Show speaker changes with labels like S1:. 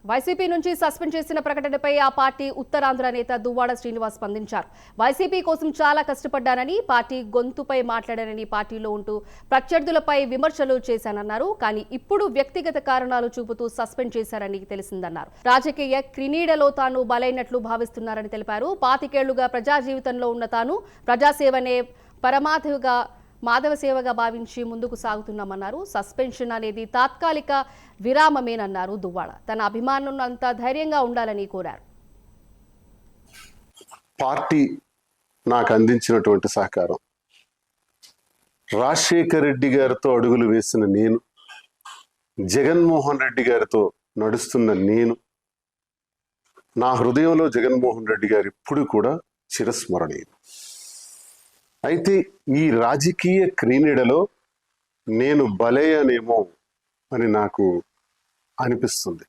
S1: YCP నుంచి suspend చేసిన ప్రకటనపై ఆ పార్టీ ఉత్తరాంధ్ర నేత దువ్వాడ శ్రీనివాస్ స్పందించారు. వైసీపీ కోసం చాలా కష్టపడ్డానని, పార్టీ గొంతుపై మాట్లాడానని, పార్టీలో ఉంటూ ప్రత్యర్థులపై విమర్శలు చేశానన్నారు. కానీ ఇప్పుడు వ్యక్తిగత కారణాలు చూపుతూ సస్పెండ్ చేశారని తెలిసిందన్నారు. రాజకీయ క్రినీడలో తాను బలైనట్లు భావిస్తున్నారని తెలిపారు. 25 ఏళ్లుగా ప్రజా జీవితంలో ఉన్న తాను ప్రజాసేవనే పరమావధిగా మాధవ సేవగా భావించి ముందుకు సాగుతున్నామన్నారు. సస్పెన్షన్ అనేది తాత్కాలిక విరామమేనన్నారు దువ్వాడ. తన అభిమానులంతా ధైర్యంగా ఉండాలని కోరారు.
S2: పార్టీ నాకు అందించినటువంటి సహకారం, రాజశేఖర్ రెడ్డి గారితో అడుగులు వేసిన నేను, జగన్మోహన్ రెడ్డి గారితో నడుస్తున్న నేను, నా హృదయంలో జగన్మోహన్ రెడ్డి గారు ఇప్పుడు కూడా చిరస్మరణీయులు. అయితే ఈ రాజకీయ క్రీనీడలో నేను బలయ్యానేమో అని నాకు అనిపిస్తుంది.